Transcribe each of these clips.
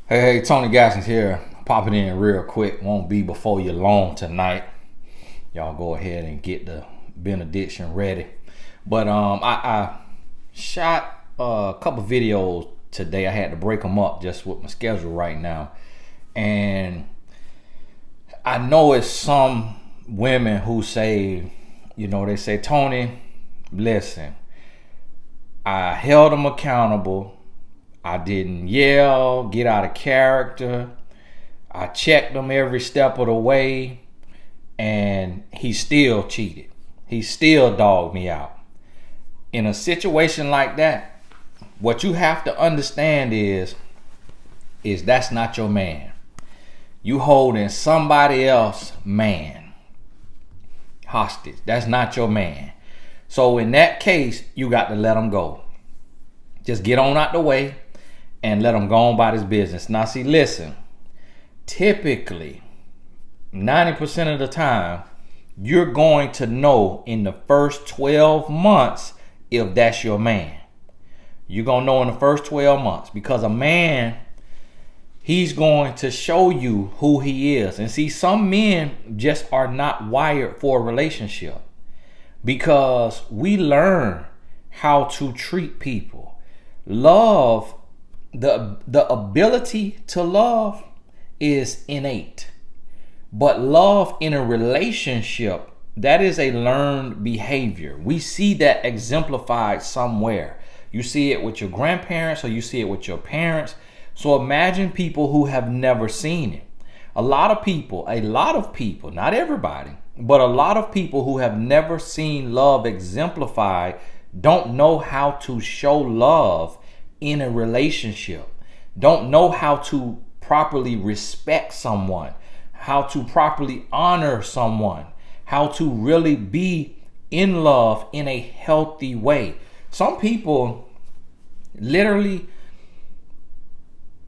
Hey, Tony Gaskins here. Popping in real quick. Won't be before you long tonight. Y'all go ahead and get the benediction ready. But I shot a couple videos today. I had to break them up just with my schedule right now. And I know it's some women who say, they say, Tony, listen, I held them accountable. I didn't yell, get out of character. I checked him every step of the way, and he still cheated. He still dogged me out. In a situation like that, what you have to understand is that's not your man. You holding somebody else man hostage. That's not your man. So in that case, you got to let him go. Just get on out the way and let him go on about his business. Now see, listen, typically 90% of the time, you're going to know in the first 12 months if that's your man. You're going to know in the first 12 months because a man, he's going to show you who he is. And see, some men just are not wired for a relationship because we learn how to treat people. Love, the ability to love is innate. But love in a relationship, that is a learned behavior. We see that exemplified somewhere. You see it with your grandparents or you see it with your parents. So imagine people who have never seen it. A lot of people, not everybody, but a lot of people who have never seen love exemplified don't know how to show love in a relationship, don't know how to properly respect someone, how to properly honor someone, how to really be in love in a healthy way. Some people literally,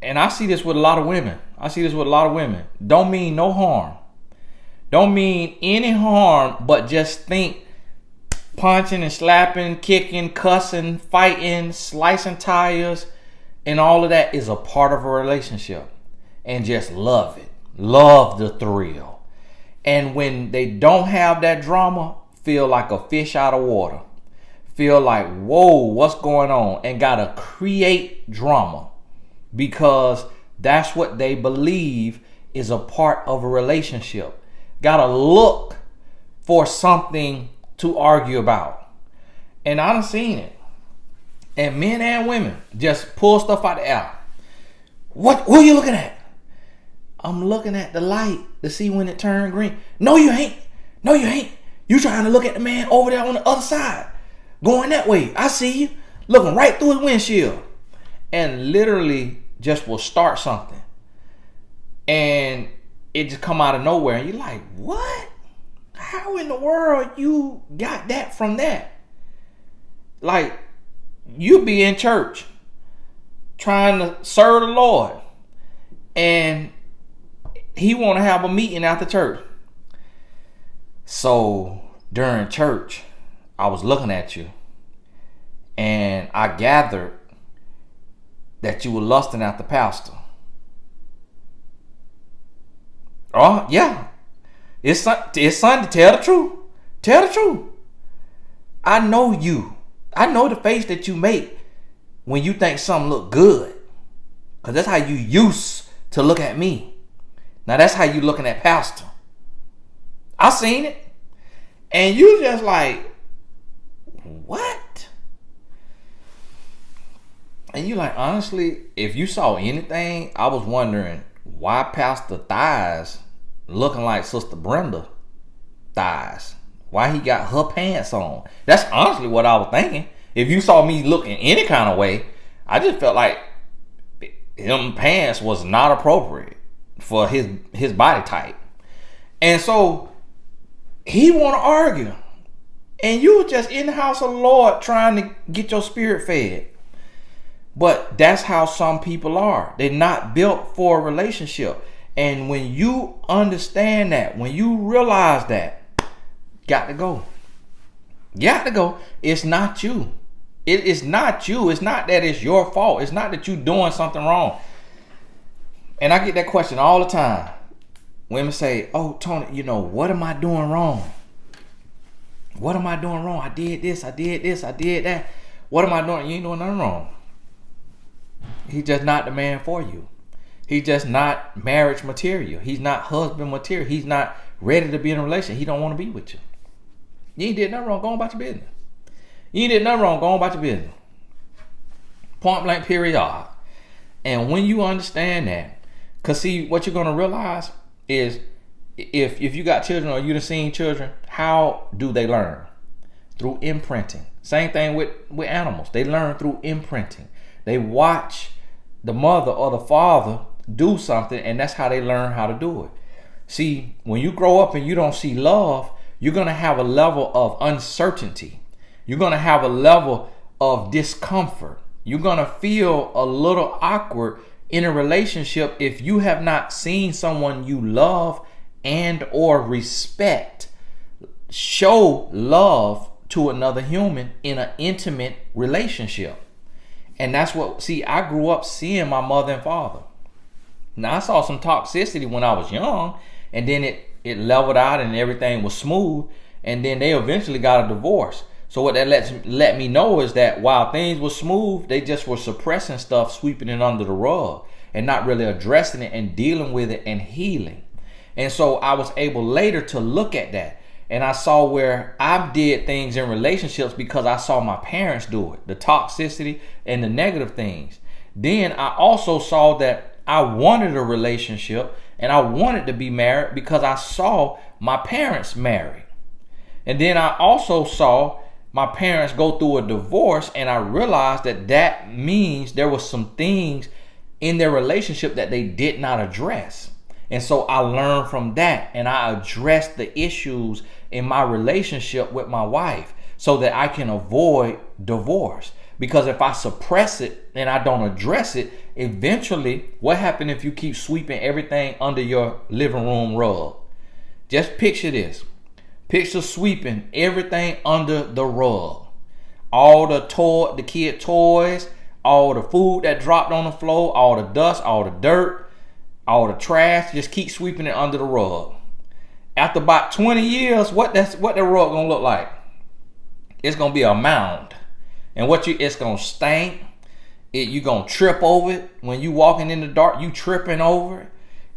and I see this with a lot of women, don't mean no harm. Don't mean any harm, but just think punching and slapping, kicking, cussing, fighting, slicing tires, and all of that is a part of a relationship. And just love it. Love the thrill. And when they don't have that drama, feel like a fish out of water. Feel like, whoa, what's going on? And gotta create drama because that's what they believe is a part of a relationship. Gotta look for something to argue about. And I done seen it. And men and women just pull stuff out the air. What are you looking at? I'm looking at the light to see when it turned green. No, you ain't. You trying to look at the man over there on the other side. Going that way. I see you. Looking right through his windshield. And literally just will start something. And it just come out of nowhere. And you're like, what? How in the world you got that from that? Like, you be in church trying to serve the Lord and he want to have a meeting after church. So during church, I was looking at you and I gathered that you were lusting after pastor. Oh, yeah. It's Sunday. Tell the truth. Tell the truth. I know you. I know the face that you make when you think something look good. Because that's how you used to look at me. Now that's how you looking at pastor. I seen it. And you just like, what? And you like, honestly, if you saw anything, I was wondering why Pastor thighs looking like Sister Brenda thighs. Why he got her pants on. That's honestly what I was thinking. If you saw me looking any kind of way, I just felt like them pants was not appropriate for his body type. And so he want to argue. And you were just in the house of the Lord trying to get your spirit fed. But that's how some people are. They're not built for a relationship. And when you understand that, when you realize that, got to go. Got to go. It's not you. It is not you. It's not that it's your fault. It's not that you're doing something wrong. And I get that question all the time. Women say, oh, Tony, what am I doing wrong? What am I doing wrong? I did this, I did that. What am I doing? You ain't doing nothing wrong. He's just not the man for you. He's just not marriage material. He's not husband material. He's not ready to be in a relationship. He don't want to be with you. You ain't did nothing wrong. Go on about your business. You ain't did nothing wrong. Go on about your business. Point blank period. And when you understand that, because see, what you're going to realize is if you got children or you've seen children, how do they learn? Through imprinting. Same thing with animals. They learn through imprinting. They watch the mother or the father do something, and that's how they learn how to do it. See, when you grow up and you don't see love, you're going to have a level of uncertainty. You're going to have a level of discomfort. You're going to feel a little awkward in a relationship if you have not seen someone you love and or respect show love to another human in an intimate relationship. And that's what, see, I grew up seeing my mother and father. Now, I saw some toxicity when I was young, and then it leveled out and everything was smooth, and then they eventually got a divorce. So what that let me know is that while things were smooth, they just were suppressing stuff, sweeping it under the rug, and not really addressing it and dealing with it and healing. And so I was able later to look at that. And I saw where I did things in relationships because I saw my parents do it, the toxicity and the negative things. Then I also saw that I wanted a relationship and I wanted to be married because I saw my parents married. And then I also saw my parents go through a divorce, and I realized that means there was some things in their relationship that they did not address. And so I learned from that, and I addressed the issues in my relationship with my wife so that I can avoid divorce. Because if I suppress it and I don't address it, eventually, what happens if you keep sweeping everything under your living room rug? Just picture this. Picture sweeping everything under the rug. All the kid toys, all the food that dropped on the floor, all the dust, all the dirt, all the trash, just keep sweeping it under the rug. After about 20 years, what the rug gonna look like? It's gonna be a mound. And it's gonna stink. You gonna trip over it. When you walking in the dark, you tripping over it.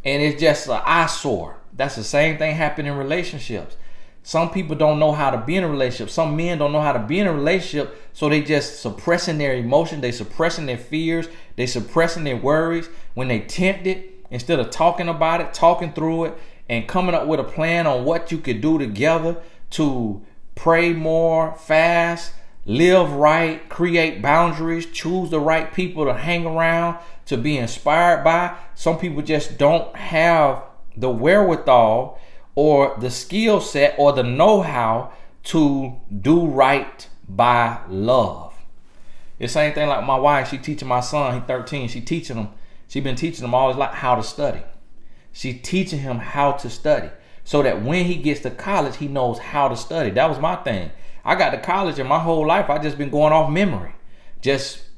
And it's just an eyesore. That's the same thing happening in relationships. Some people don't know how to be in a relationship. Some men don't know how to be in a relationship, so they just suppressing their emotions. They suppressing their fears. They suppressing their worries. When they tempted, instead of talking about it, talking through it, and coming up with a plan on what you could do together to pray more, fast, live right, create boundaries, choose the right people to hang around, to be inspired by. Some people just don't have the wherewithal or the skill set or the know-how to do right by love. It's the same thing like my wife. She teaching my son, he's 13. She been teaching him all his life how to study. She teaching him how to study so that when he gets to college, he knows how to study. That was my thing. I got to college and my whole life I just been going off memory.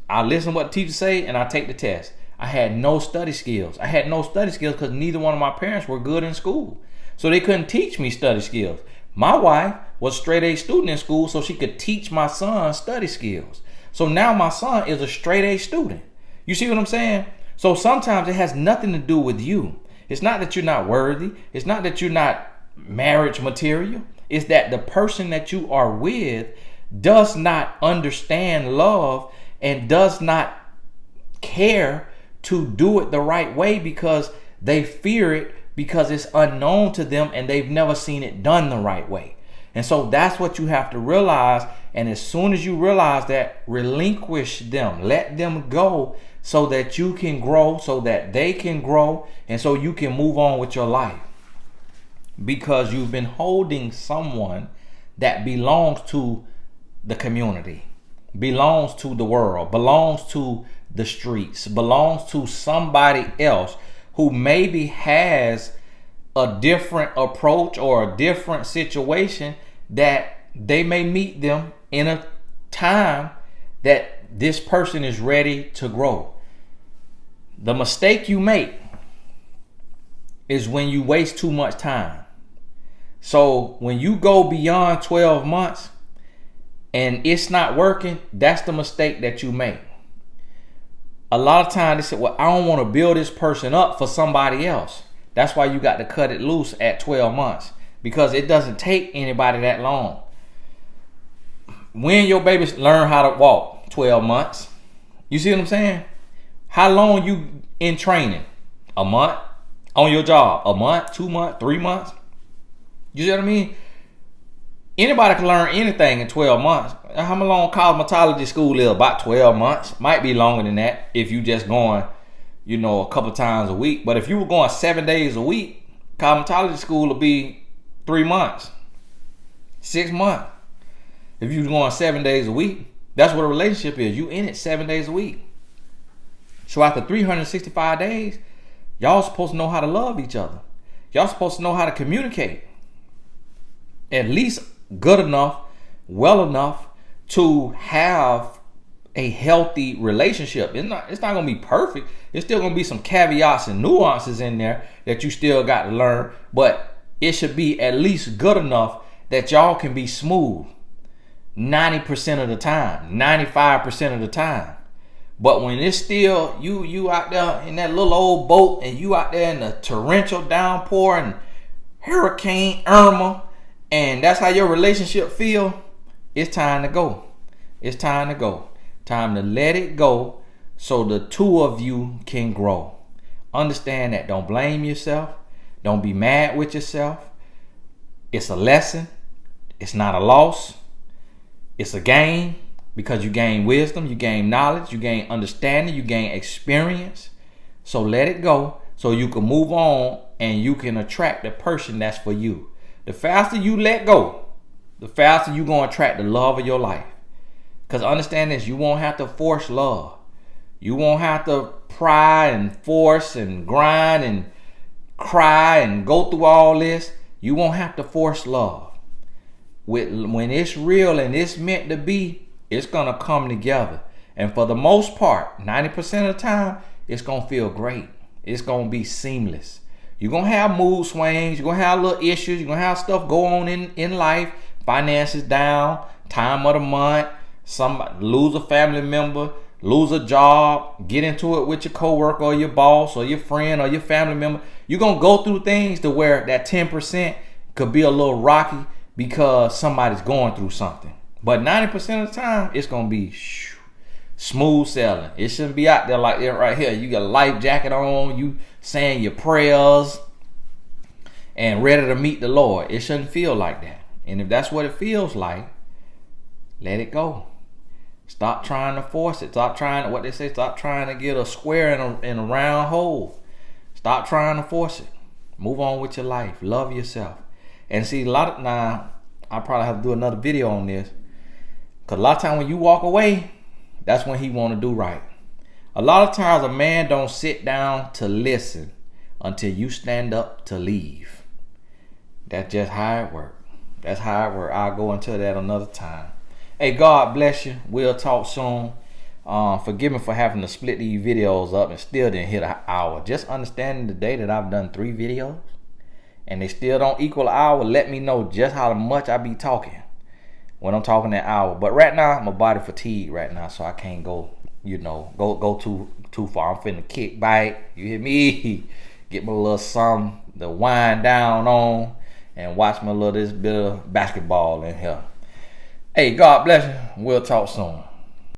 I listen to what the teacher say and I take the test. I had no study skills. I had no study skills because neither one of my parents were good in school. So they couldn't teach me study skills. My wife was a straight A student in school, so she could teach my son study skills. So now my son is a straight A student. You see what I'm saying? So sometimes it has nothing to do with you. It's not that you're not worthy. It's not that you're not marriage material. It's that the person that you are with does not understand love and does not care to do it the right way because they fear it, because it's unknown to them and they've never seen it done the right way. And so that's what you have to realize. And as soon as you realize that, relinquish them, let them go so that you can grow, so that they can grow, and so you can move on with your life. Because you've been holding someone that belongs to the community, belongs to the world, belongs to the streets, belongs to somebody else who maybe has a different approach or a different situation that they may meet them in a time that this person is ready to grow. The mistake you make is when you waste too much time. So when you go beyond 12 months and it's not working, that's the mistake that you make. A lot of times they say, well, I don't want to build this person up for somebody else. That's why you got to cut it loose at 12 months, because it doesn't take anybody that long. When your babies learn how to walk, 12 months. You see what I'm saying? How long you in training? A month? On your job? A month, 2 months, 3 months? You see what I mean? Anybody can learn anything in 12 months. How long cosmetology school is? About 12 months. Might be longer than that if you just going, a couple times a week. But if you were going 7 days a week, cosmetology school will be 3 months, 6 months. If you were going 7 days a week, that's what a relationship is. You in it 7 days a week. So after 365 days, y'all supposed to know how to love each other. Y'all supposed to know how to communicate. At least good enough, well enough to have a healthy relationship. It's not gonna be perfect. There's still gonna be some caveats and nuances in there that you still got to learn, but it should be at least good enough that y'all can be smooth 90% of the time, 95% of the time. But when it's still you out there in that little old boat and you out there in the torrential downpour and Hurricane Irma, and that's how your relationship feel, it's time to go. It's time to go. Time to let it go so the two of you can grow. Understand that. Don't blame yourself. Don't be mad with yourself. It's a lesson. It's not a loss. It's a gain, because you gain wisdom, you gain knowledge, you gain understanding, you gain experience. So let it go so you can move on and you can attract the person that's for you. The faster you let go, the faster you're going to attract the love of your life. Because understand this, you won't have to force love. You won't have to pry and force and grind and cry and go through all this. You won't have to force love. When it's real and it's meant to be, it's going to come together. And for the most part, 90% of the time, it's going to feel great. It's going to be seamless. You're going to have mood swings. You're going to have little issues. You're going to have stuff go on in life. Finances down, time of the month, somebody lose a family member, lose a job, get into it with your coworker or your boss or your friend or your family member. You're going to go through things to where that 10% could be a little rocky because somebody's going through something. But 90% of the time, it's going to be smooth sailing. It shouldn't be out there like that right here. You got a life jacket on, you saying your prayers and ready to meet the Lord. It shouldn't feel like that. And if that's what it feels like, let it go. Stop trying to force it. Stop trying to get a square in a round hole. Stop trying to force it. Move on with your life. Love yourself. And see, now I probably have to do another video on this, because a lot of times when you walk away, that's when he want to do right. A lot of times a man don't sit down to listen until you stand up to leave. That's just how it works. That's how it works. I'll go into that another time. Hey, God bless you. We'll talk soon. Forgive me for having to split these videos up and still didn't hit an hour. Just understanding today that I've done 3 videos and they still don't equal an hour, let me know just how much I be talking when I'm talking an hour. But right now, my body fatigued right now, so I can't go, go too far. I'm finna kick back. You hear me? Get my little something to wind down on and watch my little this bit of basketball in here. Hey, God bless you. We'll talk soon.